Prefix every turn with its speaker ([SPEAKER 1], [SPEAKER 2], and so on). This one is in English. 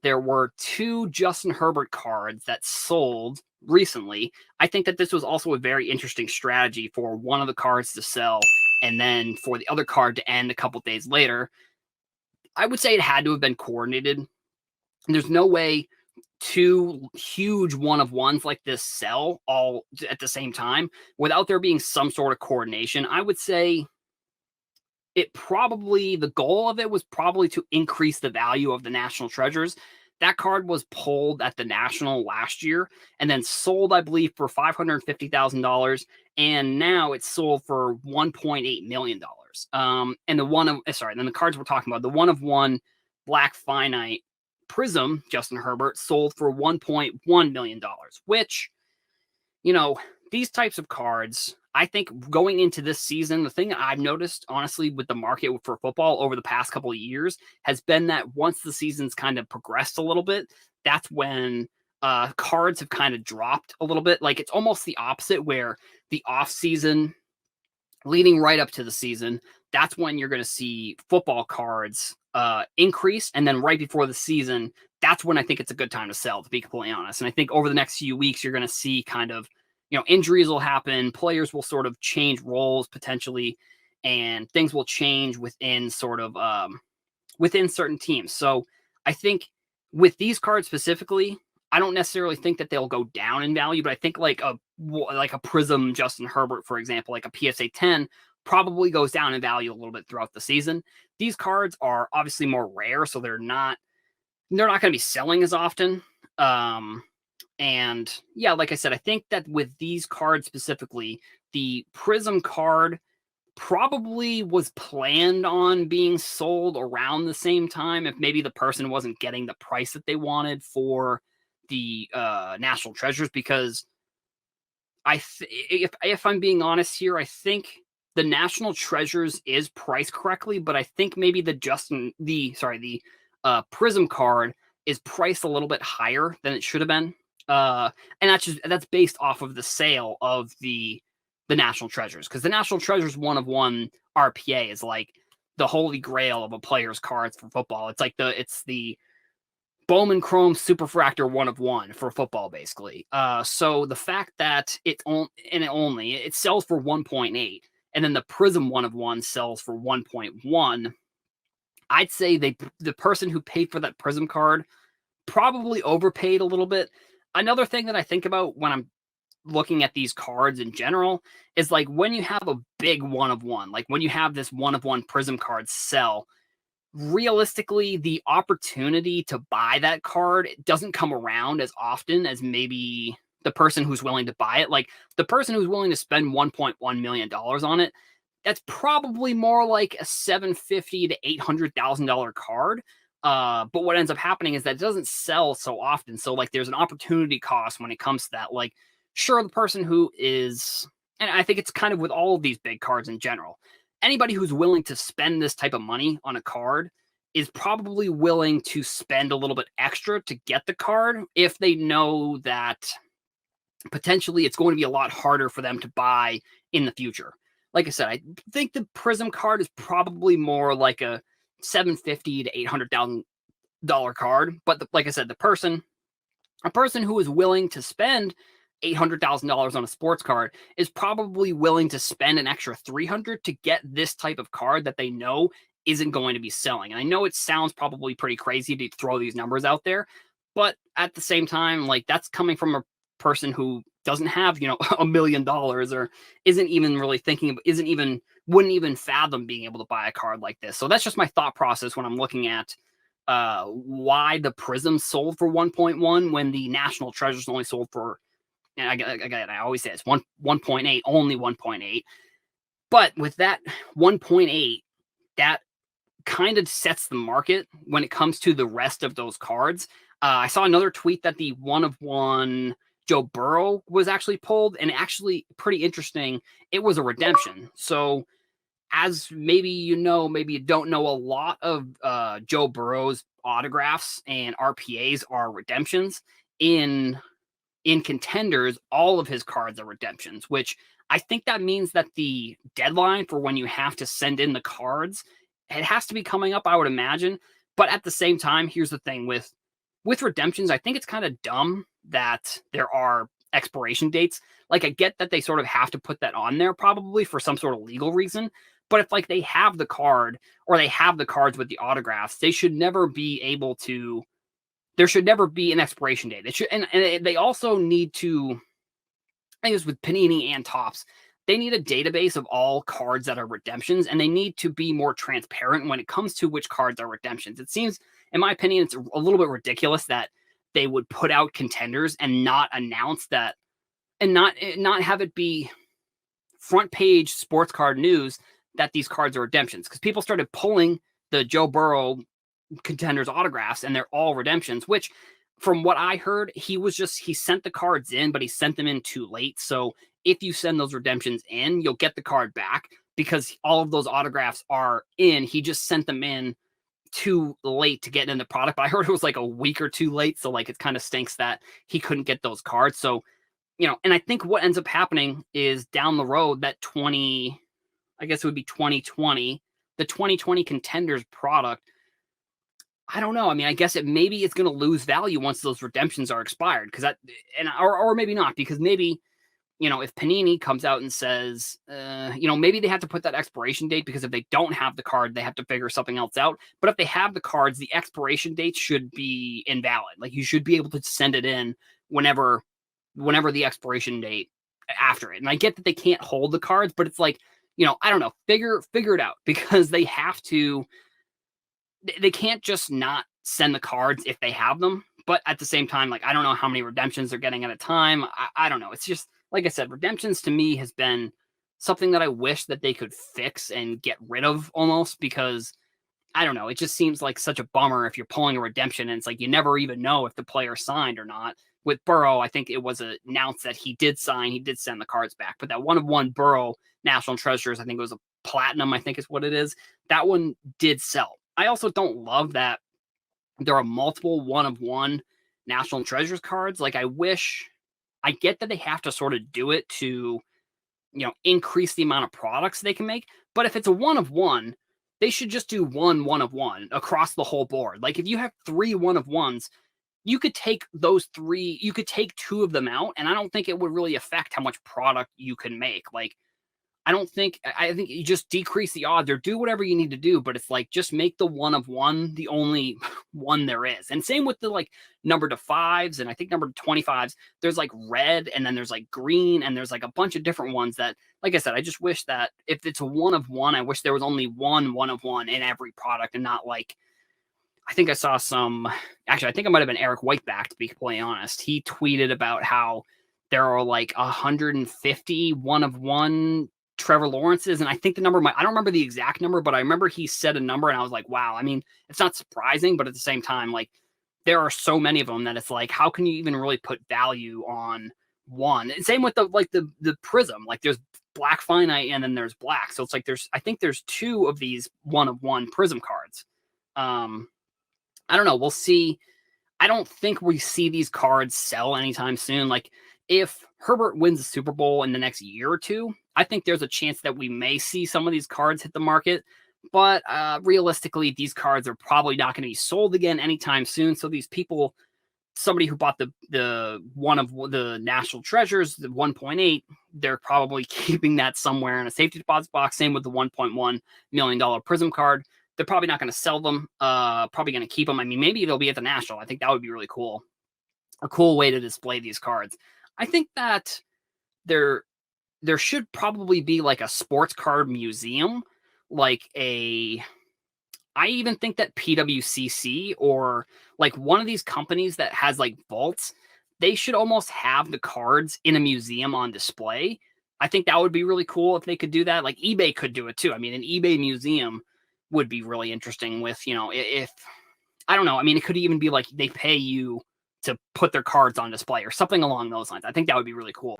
[SPEAKER 1] there were 2 Justin Herbert cards that sold recently. I think that this was also a very interesting strategy for one of the cards to sell and then for the other card to end a couple days later. I would say it had to have been coordinated. There's no way 2 huge one-of-ones like this sell all at the same time without there being some sort of coordination. I would say the goal of it was probably to increase the value of the National Treasures. That card was pulled at the National last year and then sold, I believe, for $550,000. And now it's sold for $1.8 million. And then the cards we're talking about, the one of one Black Finite Prism, Justin Herbert, sold for $1.1 million, which, these types of cards, I think going into this season, the thing I've noticed, honestly, with the market for football over the past couple of years has been that once the season's kind of progressed a little bit, that's when cards have kind of dropped a little bit. Like it's almost the opposite where the off season leading right up to the season, that's when you're going to see football cards increase. And then right before the season, that's when I think it's a good time to sell, to be completely honest. And I think over the next few weeks, you're going to see kind of, injuries will happen, players will sort of change roles potentially, and things will change within within certain teams. So I think with these cards specifically, I don't necessarily think that they'll go down in value, but I think like a Prism Justin Herbert, for example, like a PSA 10 probably goes down in value a little bit throughout the season. These cards are obviously more rare, so they're not going to be selling as often. And yeah, like I said, I think that with these cards specifically, the Prism card probably was planned on being sold around the same time if maybe the person wasn't getting the price that they wanted for the National Treasures, because if I'm being honest here, I think the National Treasures is priced correctly, but I think maybe the Prism card is priced a little bit higher than it should have been. And that's based off of the sale of the National Treasures, because the National Treasures one of one RPA is like the holy grail of a player's cards for football. It's the Bowman Chrome Superfractor one of one for football, basically. So the fact that it sells for 1.8, and then the Prism one of one sells for 1.1, I'd say the person who paid for that Prism card probably overpaid a little bit. Another thing that I think about when I'm looking at these cards in general is like when you have a big one of one, like when you have this one of one Prism card sell, realistically, the opportunity to buy that card doesn't come around as often as maybe the person who's willing to buy it. Like the person who's willing to spend $1.1 million on it, that's probably more like a $750,000 to $800,000 card. But what ends up happening is that it doesn't sell so often. So like there's an opportunity cost when it comes to that. Like, sure, the person who is, and I think it's kind of with all of these big cards in general, anybody who's willing to spend this type of money on a card is probably willing to spend a little bit extra to get the card if they know that potentially it's going to be a lot harder for them to buy in the future. Like I said, I think the Prism card is probably more like a $750,000 to $800,000 card. But like I said, a person who is willing to spend $800,000 on a sports card is probably willing to spend an extra $300,000 to get this type of card that they know isn't going to be selling. And I know it sounds probably pretty crazy to throw these numbers out there, but at the same time, like that's coming from a person who doesn't have, $1 million or isn't even really wouldn't even fathom being able to buy a card like this. So that's just my thought process when I'm looking at why the Prism sold for 1.1 when the National Treasures only sold for, and I always say it's 1.8, only 1.8. But with that 1.8, that kind of sets the market when it comes to the rest of those cards. I saw another tweet that the one of one Joe Burrow was actually pulled, and actually pretty interesting. It was a redemption. So as maybe maybe you don't know, a lot of Joe Burrow's autographs and RPAs are redemptions. In Contenders, all of his cards are redemptions, which I think that means that the deadline for when you have to send in the cards, it has to be coming up, I would imagine. But at the same time, here's the thing with with redemptions, I think it's kind of dumb that there are expiration dates. Like, I get that they sort of have to put that on there probably for some sort of legal reason. But if like they have the card or they have the cards with the autographs, they should never be able to. There should never be an expiration date. It should, and they also need to. I think it's with Panini and Topps. They need a database of all cards that are redemptions, and they need to be more transparent when it comes to which cards are redemptions. It seems, in my opinion, it's a little bit ridiculous that they would put out contenders and not announce that, and not have it be front page sports card news that these cards are redemptions, because people started pulling the Joe Burrow contenders autographs and they're all redemptions, which from what I heard, he sent the cards in, but he sent them in too late. So if you send those redemptions in, you'll get the card back because all of those autographs are in. He just sent them in too late to get in the product. But I heard it was like a week or two late. So like it kind of stinks that he couldn't get those cards. So, and I think what ends up happening is down the road that I guess it would be 2020, the 2020 contenders product. I don't know. I mean, I guess maybe it's going to lose value once those redemptions are expired, or maybe not, because maybe, if Panini comes out and says, maybe they have to put that expiration date, because if they don't have the card, they have to figure something else out. But if they have the cards, the expiration date should be invalid. Like, you should be able to send it in whenever the expiration date after it. And I get that they can't hold the cards, but it's like, I don't know, figure it out, because they can't just not send the cards if they have them. But at the same time, like, I don't know how many redemptions they're getting at a time. I don't know. It's just, like I said, redemptions to me has been something that I wish that they could fix and get rid of almost, because I don't know. It just seems like such a bummer if you're pulling a redemption and it's like you never even know if the player signed or not. With Burrow, I think it was announced that he did sign. He did send the cards back. But that 1/1 Burrow National Treasures, I think it was a platinum, I think is what it is. That one did sell. I also don't love that there are multiple 1/1 National Treasures cards. Like, I get that they have to sort of do it to, increase the amount of products they can make. But if it's a 1/1, they should just do 1/1 across the whole board. Like, if you have 3 1/1s, you could take you could take 2 of them out, and I don't think it would really affect how much product you can make. Like, I think you just decrease the odds or do whatever you need to do, but it's like, just make the 1/1 the only one there is. And same with the like number to 5s, and I think number to 25s, there's like red, and then there's like green, and there's like a bunch of different ones that, like I said, I just wish that if it's a 1/1, I wish there was only 1/1 in every product, and not like, I think I saw actually, I think it might have been Eric Whiteback, to be completely honest. He tweeted about how there are like 150 1/1 Trevor Lawrence's, and I think the number I don't remember the exact number, but I remember he said a number, and I was like, wow. I mean, it's not surprising, but at the same time, like, there are so many of them that it's like, how can you even really put value on one? And same with the Prism. Like, there's black finite, and then there's black. So it's like I think there's 2 of these 1/1 Prism cards. I don't know. We'll see. I don't think we see these cards sell anytime soon. Like, if Herbert wins the Super Bowl in the next year or two, I think there's a chance that we may see some of these cards hit the market. But realistically, these cards are probably not going to be sold again anytime soon. So these people, somebody who bought the one of the National Treasures, the 1.8, they're probably keeping that somewhere in a safety deposit box. Same with the $1.1 million Prism card. They're probably not going to sell them. Probably going to keep them. I mean, maybe they'll be at the National. I think that would be really cool. A cool way to display these cards. I think that there should probably be like a sports card museum, I even think that PWCC or like one of these companies that has like vaults, they should almost have the cards in a museum on display. I think that would be really cool if they could do that. Like, eBay could do it too. I mean, an eBay museum would be really interesting with, if I don't know. I mean, it could even be like they pay you to put their cards on display or something along those lines. I think that would be really cool.